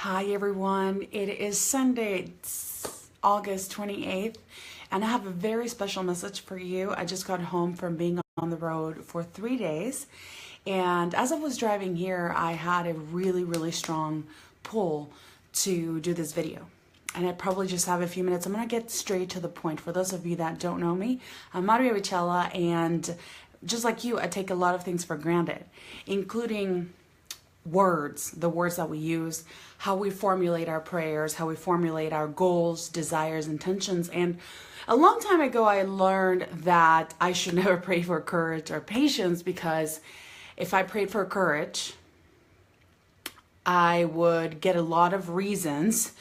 Hi everyone, it is Sunday, it's August 28th, and I have a very special message for you. I just got home from being on the road for 3 days, and as I was driving here, I had a really strong pull to do this video. And I probably just have a few minutes. I'm going to get straight to the point. For those of you that don't know me, I'm Maria Richella, and just like you, I take a lot of things for granted, including words, the words that we use, how we formulate our prayers, how we formulate our goals, desires, intentions. And a long time ago, I learned that I should never pray for courage or patience, because if I prayed for courage, I would get a lot of reasons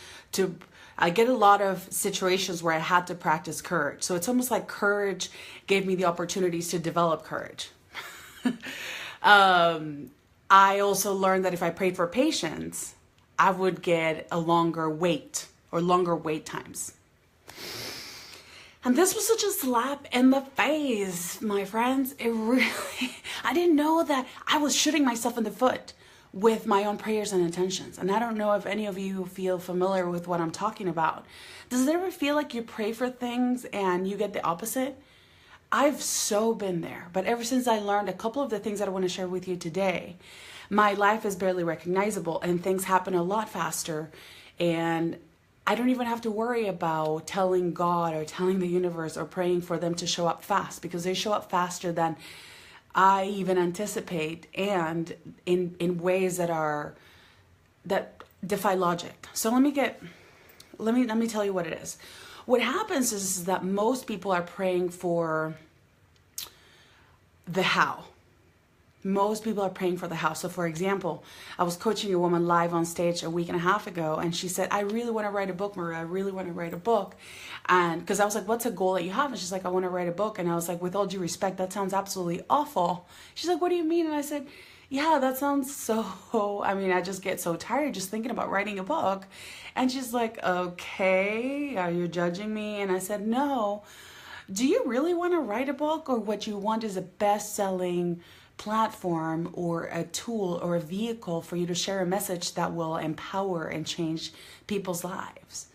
I get a lot of situations where I had to practice courage. So it's almost like courage gave me the opportunities to develop courage. I also learned that if I prayed for patience, I would get a longer wait times. And this was such a slap in the face, my friends. I didn't know that I was shooting myself in the foot with my own prayers and intentions. And I don't know if any of you feel familiar with what I'm talking about. Does it ever feel like you pray for things and you get the opposite? I've so been there, but ever since I learned a couple of the things that I want to share with you today, my life is barely recognizable and things happen a lot faster, and I don't even have to worry about telling God or telling the universe or praying for them to show up fast, because they show up faster than I even anticipate, and in ways that defy logic. So let me tell you what it is. What happens is that most people are praying for the how. Most people are praying for the how. So for example, I was coaching a woman live on stage a week and a half ago, and she said, I really want to write a book, Maria. I really want to write a book. And because I was like, what's a goal that you have? And she's like, I want to write a book. And I was like, with all due respect, that sounds absolutely awful. She's like, what do you mean? And I said, yeah, that sounds so, I just get so tired just thinking about writing a book. And she's like, okay, are you judging me? And I said, no. Do you really want to write a book, or what you want is a best-selling platform or a tool or a vehicle for you to share a message that will empower and change people's lives?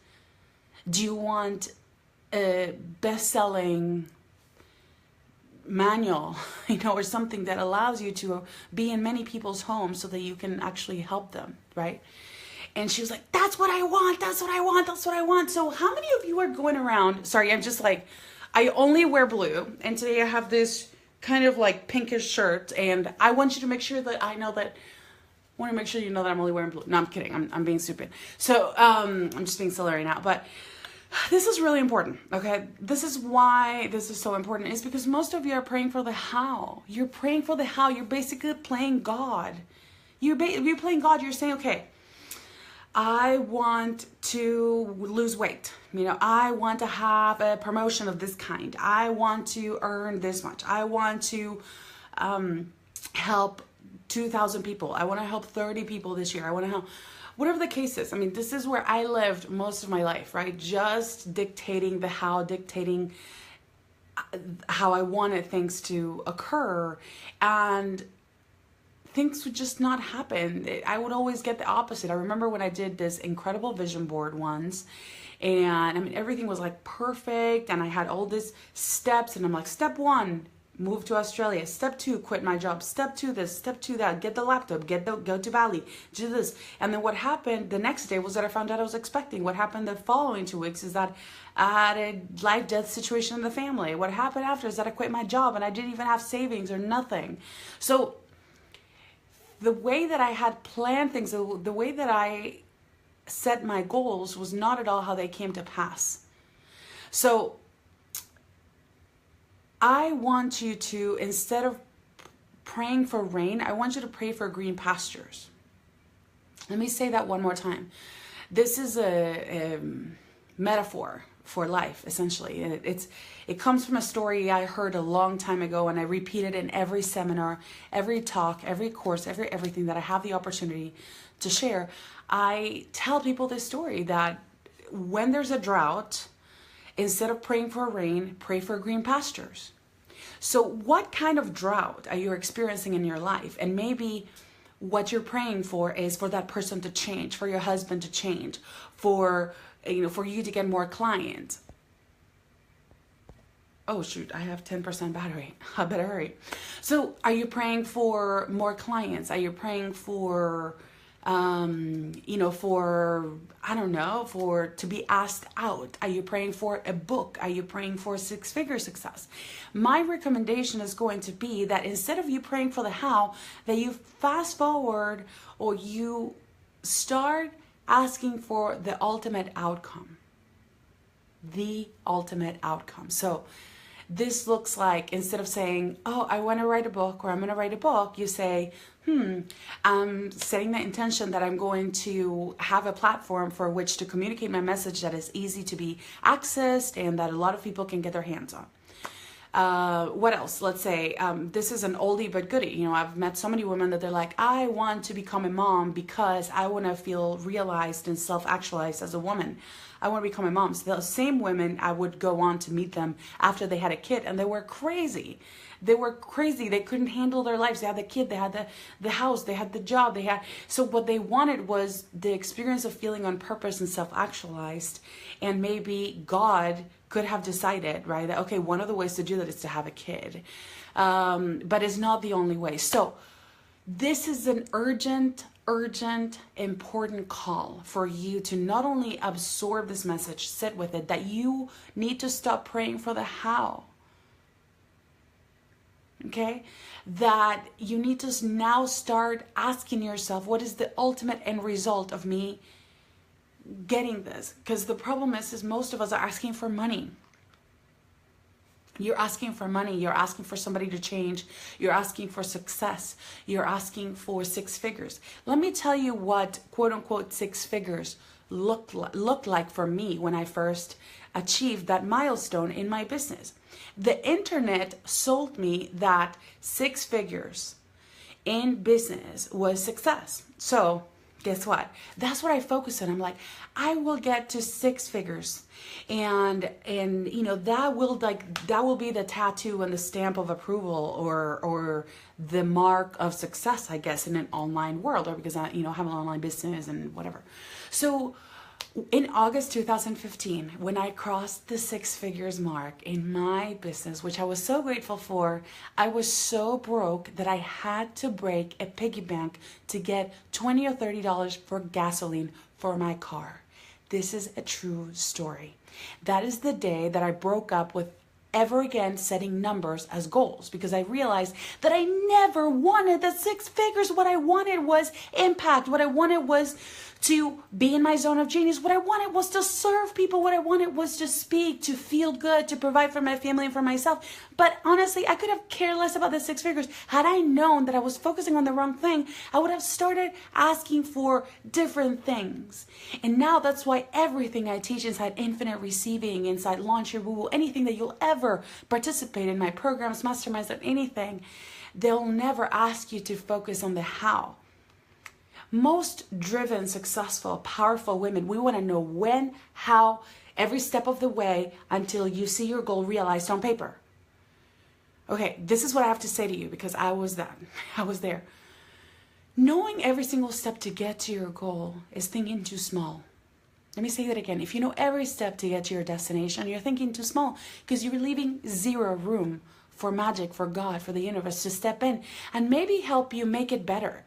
Do you want a best-selling manual, or something that allows you to be in many people's homes so that you can actually help them, right? And she was like, that's what I want, that's what I want, that's what I want. So how many of you are going around, sorry, I'm just like, I only wear blue, and today I have this kind of like pinkish shirt, and I want you to make sure that I want to make sure you know that I'm only wearing blue. No, I'm kidding, I'm being stupid. So I'm just being silly right now, but this is really important, okay? This is why this is so important, is because most of you are praying for the how. You're praying for the how. You're basically playing God. You're playing God. You're saying, okay, I want to lose weight. I want to have a promotion of this kind. I want to earn this much. I want to help 2,000 people. I want to help 30 people this year. I want to help, whatever the case is. This is where I lived most of my life, right? Just dictating the how, dictating how I wanted things to occur, and things would just not happen. I would always get the opposite. I remember when I did this incredible vision board once, and everything was like perfect, and I had all these steps, and I'm like, step 1, move to Australia. Step 2, quit my job. Step 2, this. Step 2, that. Get the laptop. Go to Bali. Do this. And then what happened the next day was that I found out I was expecting. What happened the following 2 weeks is that I had a life-death situation in the family. What happened after is that I quit my job, and I didn't even have savings or nothing. So the way that I had planned things, the way that I set my goals was not at all how they came to pass. So I want you to, instead of praying for rain, I want you to pray for green pastures. Let me say that one more time. This is a metaphor for life, essentially. It comes from a story I heard a long time ago, and I repeat it in every seminar, every talk, every course, everything that I have the opportunity to share. I tell people this story, that when there's a drought, instead of praying for rain, pray for green pastures. So what kind of drought are you experiencing in your life? And maybe what you're praying for is for that person to change, for your husband to change, for you to get more clients. Oh shoot, I have 10% battery. I better hurry. So are you praying for more clients? Are you praying for, to be asked out? Are you praying for a book? Are you praying for six-figure success? My recommendation is going to be that instead of you praying for the how, that you fast forward or you start asking for the ultimate outcome. The ultimate outcome. So this looks like, instead of saying, oh, I want to write a book, or I'm going to write a book, you say, I'm setting the intention that I'm going to have a platform for which to communicate my message that is easy to be accessed and that a lot of people can get their hands on. What else? Let's say this is an oldie but goodie. I've met so many women that they're like, I want to become a mom because I want to feel realized and self-actualized as a woman. I want to become a mom. So the same women, I would go on to meet them after they had a kid, and they were crazy. They were crazy. They couldn't handle their lives. They had the kid, they had the house, they had the job, so what they wanted was the experience of feeling on purpose and self-actualized. And maybe God could have decided, right, that, okay, one of the ways to do that is to have a kid. But it's not the only way. So this is an urgent, important call for you to not only absorb this message, sit with it, that you need to stop praying for the how. Okay? That you need to now start asking yourself, what is the ultimate end result of me getting this? Because the problem is most of us are asking for money. You're asking for money. You're asking for somebody to change. You're asking for success. You're asking for six figures. Let me tell you what quote unquote six figures looked like for me when I first achieved that milestone in my business. The internet sold me that six figures in business was success. So guess what? That's what I focus on. I'm like, I will get to six figures, and that will be the tattoo and the stamp of approval, or the mark of success, I guess, in an online world, or because I have an online business and whatever. So in August 2015, when I crossed the six figures mark in my business, which I was so grateful for, I was so broke that I had to break a piggy bank to get $20 or $30 for gasoline for my car. This is a true story. That is the day that I broke up with ever again setting numbers as goals, because I realized that I never wanted the six figures. What I wanted was impact. What I wanted was to be in my zone of genius. What I wanted was to serve people. What I wanted was to speak, to feel good, to provide for my family and for myself. But honestly, I could have cared less about the six figures. Had I known that I was focusing on the wrong thing, I would have started asking for different things. And now that's why everything I teach inside Infinite Receiving, inside Launch Your Woo, anything that you'll ever participate in, my programs, masterminds, or anything, they'll never ask you to focus on the how. Most driven, successful, powerful women, we want to know when, how, every step of the way until you see your goal realized on paper. Okay, this is what I have to say to you, because I was there. Knowing every single step to get to your goal is thinking too small. Let me say that again. If you know every step to get to your destination, you're thinking too small, because you're leaving zero room for magic, for God, for the universe to step in and maybe help you make it better.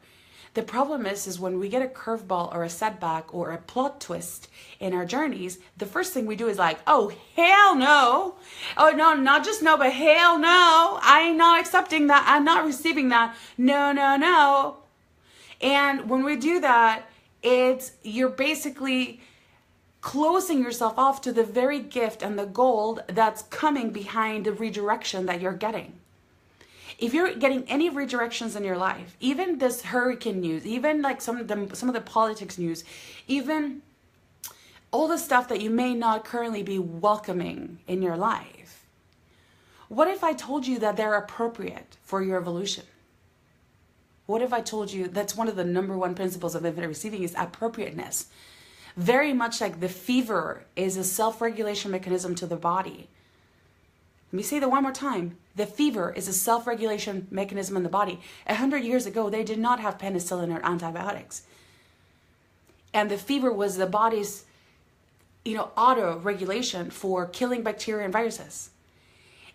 The problem is when we get a curveball or a setback or a plot twist in our journeys, the first thing we do is like, oh, hell no. Oh, no, not just no, but hell no. I'm not accepting that. I'm not receiving that. No, no, no. And when we do that, you're basically closing yourself off to the very gift and the gold that's coming behind the redirection that you're getting. If you're getting any redirections in your life, even this hurricane news, even like some of the politics news, even all the stuff that you may not currently be welcoming in your life, what if I told you that they're appropriate for your evolution? What if I told you that's one of the number one principles of Infinite Receiving is appropriateness? Very much like the fever is a self-regulation mechanism to the body. Let me say that one more time. The fever is a self-regulation mechanism in the body. 100 years ago, they did not have penicillin or antibiotics. And the fever was the body's, auto-regulation for killing bacteria and viruses.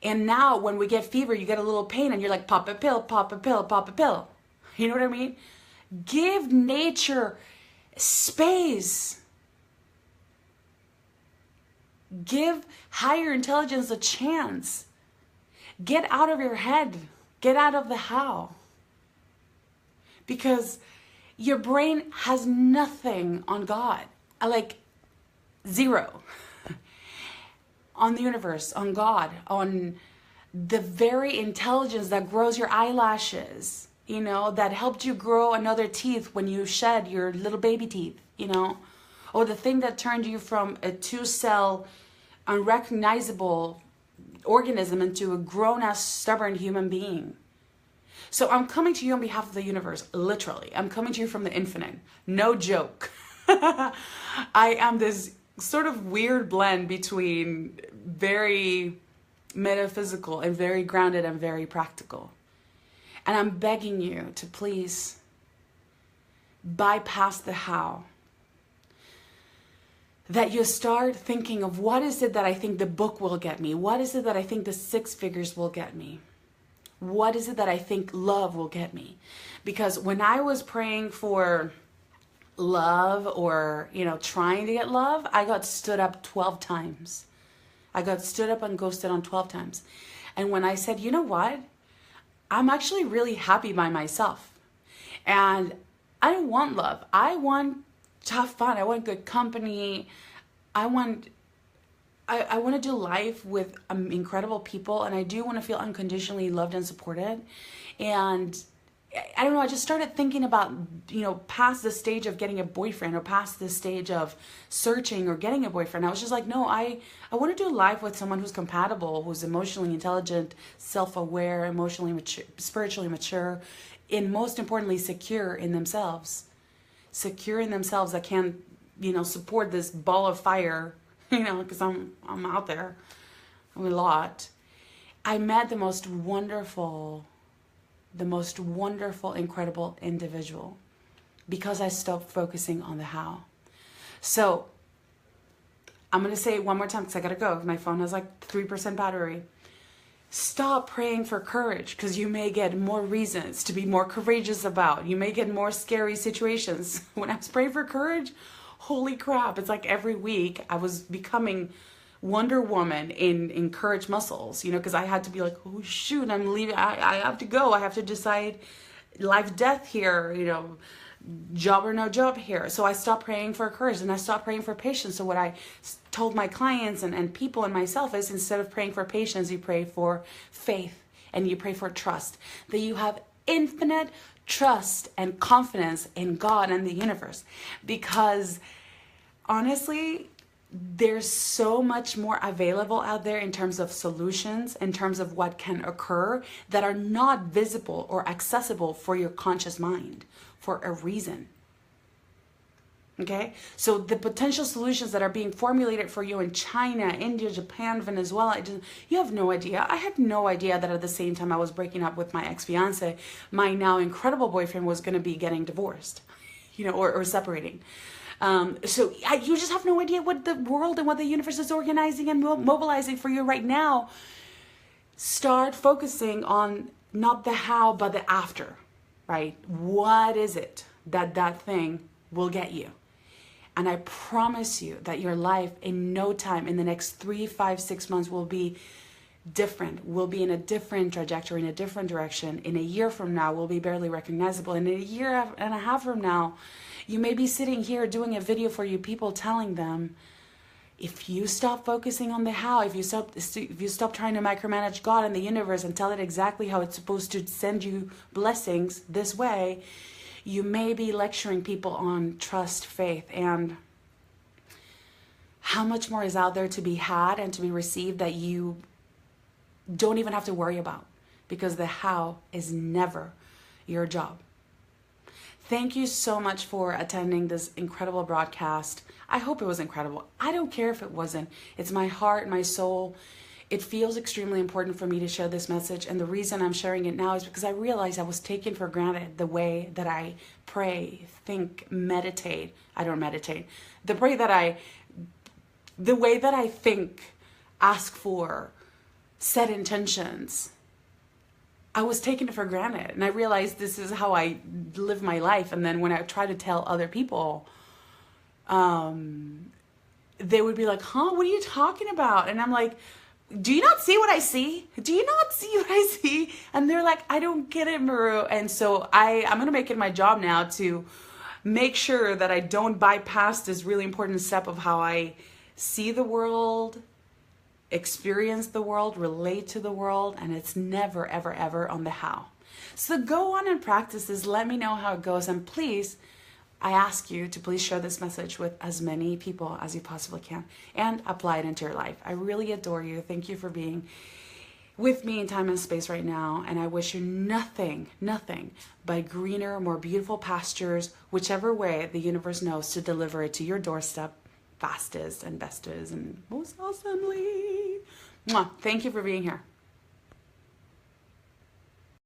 And now when we get fever, you get a little pain and you're like, pop a pill, pop a pill, pop a pill. You know what I mean? Give nature space. Give higher intelligence a chance. Get out of your head. Get out of the how. Because your brain has nothing on God. Like zero. On the universe, on God, on the very intelligence that grows your eyelashes, that helped you grow another teeth when you shed your little baby teeth, or the thing that turned you from a 2-cell unrecognizable organism into a grown-ass stubborn human being. So I'm coming to you on behalf of the universe, literally. I'm coming to you from the infinite. No joke. I am this sort of weird blend between very metaphysical and very grounded and very practical. And I'm begging you to please bypass the how. That you start thinking of, what is it that I think the book will get me? What is it that I think the 6 figures will get me? What is it that I think love will get me? Because when I was praying for love or, trying to get love, I got stood up 12 times. I got stood up and ghosted on 12 times. And when I said, you know what? I'm actually really happy by myself. And I don't want love. I want to have fun. I want good company. I want to do life with incredible people. And I do want to feel unconditionally loved and supported. And I don't know, I just started thinking about, past the stage of getting a boyfriend or past the stage of searching or getting a boyfriend. I was just like, no, I want to do life with someone who's compatible, who's emotionally intelligent, self-aware, emotionally mature, spiritually mature, and most importantly, secure in themselves. Secure in themselves that can, support this ball of fire, because I'm out there a lot. I met the most wonderful, incredible individual because I stopped focusing on the how. So I'm going to say it one more time because I got to go. My phone has like 3% battery. Stop praying for courage because you may get more reasons to be more courageous about. You may get more scary situations. When I was praying for courage, holy crap, it's like every week I was becoming Wonder Woman in courage muscles, because I had to be like, oh shoot, I'm leaving, I have to go, I have to decide life, death here, job or no job here. So I stopped praying for courage and I stopped praying for patience. So what I told my clients and people and myself is, instead of praying for patience, you pray for faith and you pray for trust, that you have infinite trust and confidence in God and the universe. Because honestly, there's so much more available out there in terms of solutions, in terms of what can occur that are not visible or accessible for your conscious mind for a reason. Okay? So the potential solutions that are being formulated for you in China, India, Japan, Venezuela, you have no idea. I had no idea that at the same time I was breaking up with my ex-fiance, my now incredible boyfriend was going to be getting divorced, or separating. So you just have no idea what the world and what the universe is organizing and mobilizing for you right now. Start focusing on not the how, but the after, right? What is it that thing will get you? And I promise you that your life in no time, in the next 3, 5, 6 months will be different. We'll be in a different trajectory, in a different direction. In a year from now, we'll be barely recognizable. And in a year and a half from now, you may be sitting here doing a video for you people telling them, if you stop focusing on the how, if you stop trying to micromanage God and the universe and tell it exactly how it's supposed to send you blessings this way, you may be lecturing people on trust, faith, and how much more is out there to be had and to be received that you don't even have to worry about, because the how is never your job. Thank you so much for attending this incredible broadcast. I hope it was incredible. I don't care if it wasn't. It's my heart, my soul. it feels extremely important for me to share this message. And the reason I'm sharing it now is because I realized I was taking for granted the way that I pray, think, meditate. I don't meditate. The way that I think, ask for, set intentions. I was taking it for granted. And I realized this is how I live my life. And then when I try to tell other people, they would be like, huh, what are you talking about? And I'm like, do you not see what I see? Do you not see what I see? And they're like, I don't get it, Maru. And so I'm going to make it my job now to make sure that I don't bypass this really important step of how I see the world, experience the world, relate to the world, and it's never, ever, ever on the how. So go on and practice this. Let me know how it goes. And please, I ask you to please share this message with as many people as you possibly can and apply it into your life. I really adore you. Thank you for being with me in time and space right now. And I wish you nothing but greener, more beautiful pastures, whichever way the universe knows to deliver it to your doorstep fastest and bestest and most awesomely. Mwah. Thank you for being here.